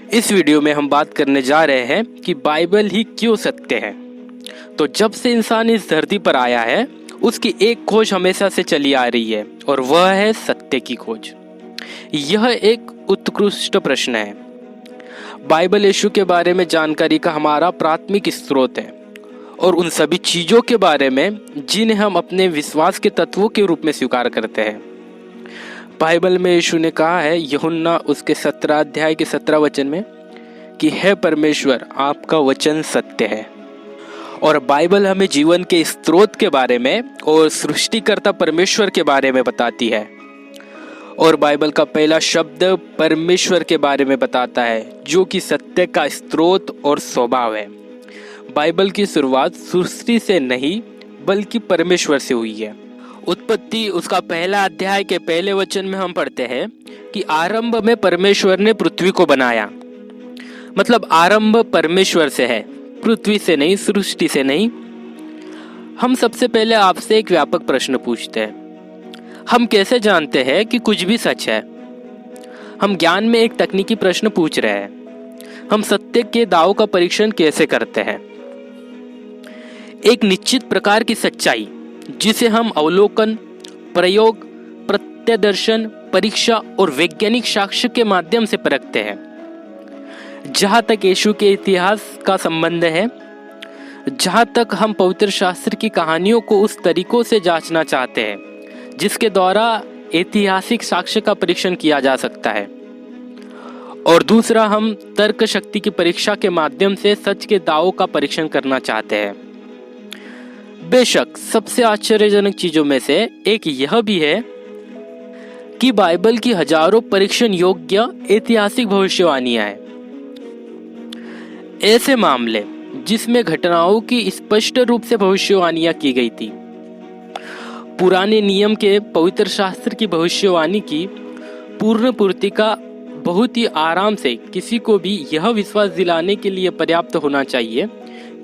इस वीडियो में हम बात करने जा रहे हैं कि बाइबल ही क्यों सत्य है। तो जब से इंसान इस धरती पर आया है उसकी एक खोज हमेशा से चली आ रही है और वह है सत्य की खोज। यह एक उत्कृष्ट प्रश्न है। बाइबल यीशु के बारे में जानकारी का हमारा प्राथमिक स्रोत है और उन सभी चीज़ों के बारे में जिन्हें हम अपने विश्वास के तत्वों के रूप में स्वीकार करते हैं। बाइबल में यीशु ने कहा है यूहन्ना उसके 17 अध्याय के 17 वचन में कि हे परमेश्वर आपका वचन सत्य है। और बाइबल हमें जीवन के स्रोत के बारे में और सृष्टिकर्ता परमेश्वर के बारे में बताती है। और बाइबल का पहला शब्द परमेश्वर के बारे में बताता है जो कि सत्य का स्रोत और स्वभाव है। बाइबल की शुरुआत सृष्टि से नहीं बल्कि परमेश्वर से हुई है। उत्पत्ति उसका पहला अध्याय के पहले वचन में हम पढ़ते हैं कि आरंभ में परमेश्वर ने पृथ्वी को बनाया। मतलब आरंभ परमेश्वर से है, पृथ्वी से नहीं, सृष्टि से नहीं। हम सबसे पहले आपसे एक व्यापक प्रश्न पूछते हैं, हम कैसे जानते हैं कि कुछ भी सच है? हम ज्ञान में एक तकनीकी प्रश्न पूछ रहे हैं, हम सत्य के दावों का परीक्षण कैसे करते हैं? एक निश्चित प्रकार की सच्चाई जिसे हम अवलोकन, प्रयोग, प्रत्यदर्शन, परीक्षा और वैज्ञानिक साक्ष्य के माध्यम से परखते हैं। जहाँ तक यीशु के इतिहास का संबंध है, जहाँ तक हम पवित्र शास्त्र की कहानियों को उस तरीकों से जांचना चाहते हैं जिसके द्वारा ऐतिहासिक साक्ष्य का परीक्षण किया जा सकता है। और दूसरा, हम तर्क शक्ति की परीक्षा के माध्यम से सच के दावों का परीक्षण करना चाहते हैं। बेशक सबसे आश्चर्यजनक चीजों में से एक यह भी है कि बाइबल की हजारों परीक्षण योग्य ऐतिहासिक भविष्यवाणियां हैं। ऐसे मामले जिसमें घटनाओं की स्पष्ट रूप से भविष्यवाणियां की गई थी। पुराने नियम के पवित्र शास्त्र की भविष्यवाणी की पूर्ण पूर्ति का बहुत ही आराम से किसी को भी यह विश्वास दिलाने के लिए पर्याप्त होना चाहिए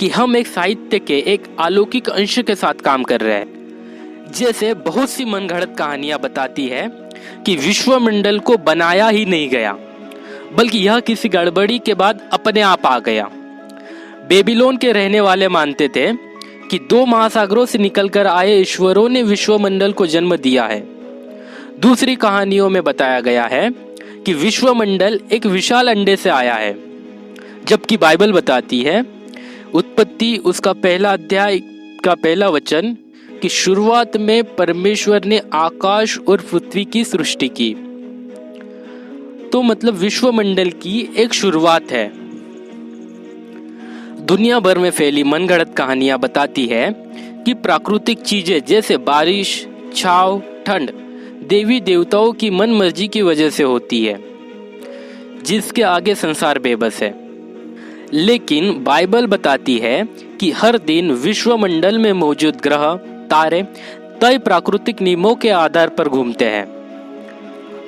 कि हम एक साहित्य के एक अलौकिक अंश के साथ काम कर रहे हैं। जैसे बहुत सी मनगढ़ंत कहानियां बताती है कि विश्वमंडल को बनाया ही नहीं गया बल्कि यह किसी गड़बड़ी के बाद अपने आप आ गया। बेबीलोन के रहने वाले मानते थे कि 2 महासागरों से निकलकर आए ईश्वरों ने विश्वमंडल को जन्म दिया है। दूसरी कहानियों में बताया गया है कि विश्वमंडल एक विशाल अंडे से आया है, जबकि बाइबल बताती है उत्पत्ति उसका पहला अध्याय का पहला वचन कि शुरुआत में परमेश्वर ने आकाश और पृथ्वी की सृष्टि की। तो मतलब विश्वमंडल की एक शुरुआत है। दुनिया भर में फैली मनगढ़ंत कहानियां बताती है कि प्राकृतिक चीजें जैसे बारिश, छाव, ठंड देवी देवताओं की मन मर्जी की वजह से होती है, जिसके आगे संसार बेबस है। लेकिन बाइबल बताती है कि हर दिन विश्वमंडल में मौजूद ग्रह, तारे तय प्राकृतिक नियमों के आधार पर घूमते हैं।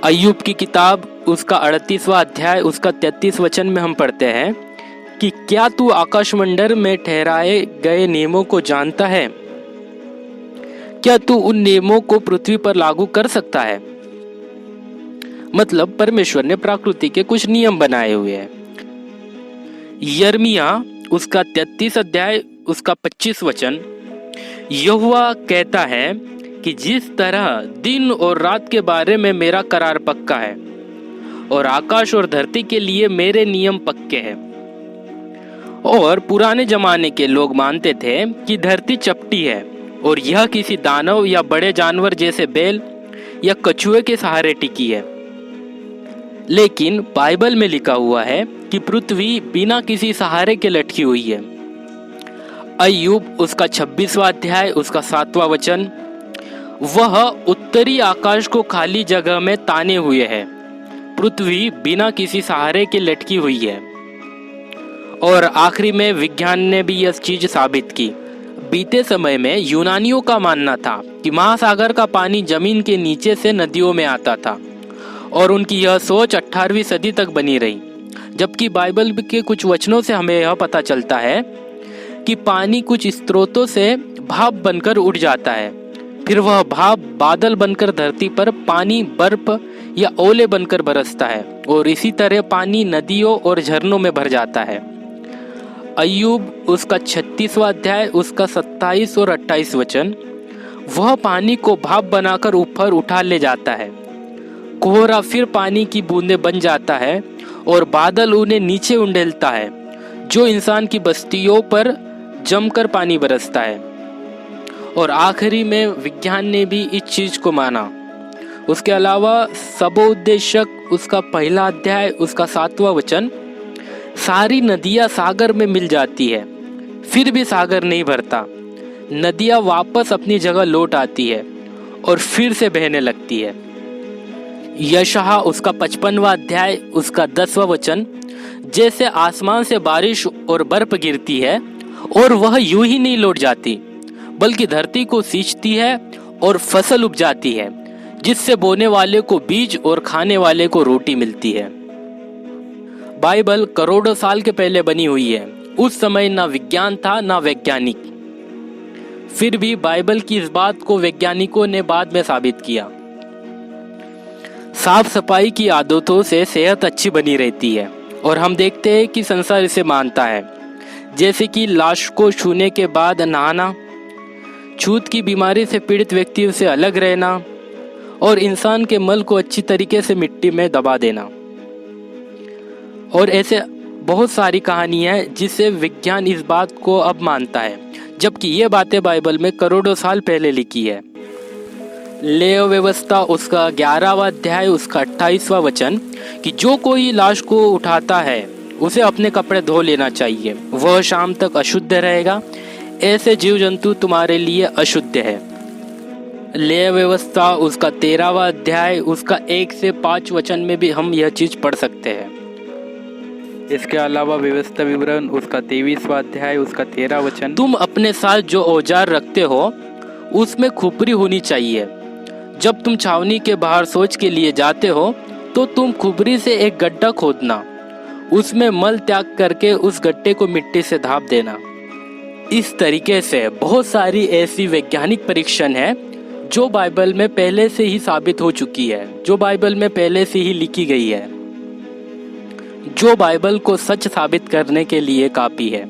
अय्यूब की किताब उसका 38वां अध्याय उसका 33 वचन में हम पढ़ते हैं कि क्या तू आकाशमंडल में ठहराए गए नियमों को जानता है? क्या तू उन नियमों को पृथ्वी पर लागू कर सकता है? मतलब परमेश्वर ने प्रकृति के कुछ नियम बनाए हुए हैं। यिर्मयाह उसका 33 अध्याय उसका 25 वचन, यहोवा कहता है कि जिस तरह दिन और रात के बारे में मेरा करार पक्का है और आकाश और धरती के लिए मेरे नियम पक्के हैं। और पुराने जमाने के लोग मानते थे कि धरती चपटी है और यह किसी दानव या बड़े जानवर जैसे बैल या कछुए के सहारे टिकी है। लेकिन बाइबल में लिखा हुआ है कि पृथ्वी बिना किसी सहारे के लटकी हुई है। अय्यूब उसका 26वां अध्याय उसका 7वां वचन, वह उत्तरी आकाश को खाली जगह में ताने हुए है, पृथ्वी बिना किसी सहारे के लटकी हुई है। और आखिरी में विज्ञान ने भी यह चीज साबित की। बीते समय में यूनानियों का मानना था कि महासागर का पानी जमीन के नीचे से नदियों में आता था और उनकी यह सोच 18वीं सदी तक बनी रही। जबकि बाइबल के कुछ वचनों से हमें यह पता चलता है कि पानी कुछ स्रोतों से भाप बनकर उड़ जाता है, फिर वह भाप बादल बनकर धरती पर पानी, बर्फ या ओले बनकर बरसता है और इसी तरह पानी नदियों और झरनों में भर जाता है। अय्यूब उसका 36वां अध्याय उसका 27 और 28 वचन, वह पानी को भाप बनाकर ऊपर उठा ले जाता है। कोहरा फिर पानी की बूंदें बन जाता है और बादल उन्हें नीचे उंडेलता है, जो इंसान की बस्तियों पर जमकर पानी बरसता है। और आखिरी में विज्ञान ने भी इस चीज को माना। उसके अलावा सबोद्देशक उसका 1 अध्याय उसका 7वां वचन, सारी नदियां सागर में मिल जाती है, फिर भी सागर नहीं भरता। नदियां वापस अपनी जगह लौट आती है और फिर से बहने लगती है। यशायाह उसका 55वां अध्याय उसका 10वां वचन, जैसे आसमान से बारिश और बर्फ गिरती है और वह यूं ही नहीं लौट जाती, बल्कि धरती को सींचती है और फसल उपजाती है, जिससे बोने वाले को बीज और खाने वाले को रोटी मिलती है। बाइबल करोड़ों साल के पहले बनी हुई है। उस समय ना विज्ञान था ना वैज्ञानिक। फिर भी बाइबल की इस बात को वैज्ञानिकों ने बाद में साबित किया। साफ सफाई की आदतों से सेहत अच्छी बनी रहती है और हम देखते हैं कि संसार इसे मानता है, जैसे कि लाश को छूने के बाद नहाना, छूत की बीमारी से पीड़ित व्यक्ति से अलग रहना और इंसान के मल को अच्छी तरीके से मिट्टी में दबा देना। और ऐसे बहुत सारी कहानियां हैं जिससे विज्ञान इस बात को अब मानता है, जबकि ये बातें बाइबल में करोड़ों साल पहले लिखी है। लेव व्यवस्था उसका 11वां अध्याय उसका 28वां वचन, कि जो कोई लाश को उठाता है उसे अपने कपड़े धो लेना चाहिए, वह शाम तक अशुद्ध रहेगा। ऐसे जीव जंतु तुम्हारे लिए अशुद्ध है। लेव व्यवस्था उसका 13वां अध्याय उसका 1 से 5 वचन में भी हम यह चीज पढ़ सकते हैं। इसके अलावा व्यवस्था विवरण उसका 23वां अध्याय उसका 13 वचन, तुम अपने साथ जो औजार रखते हो उसमें खुपरी होनी चाहिए। जब तुम छावनी के बाहर शौच के लिए जाते हो तो तुम खुपरी से एक गड्ढा खोदना, उसमें मल त्याग करके उस गड्ढे को मिट्टी से ढांप देना। इस तरीके से बहुत सारी ऐसी वैज्ञानिक परीक्षण है जो बाइबल में पहले से ही साबित हो चुकी है, जो बाइबल में पहले से ही लिखी गई है, जो बाइबल को सच साबित करने के लिए काफी है।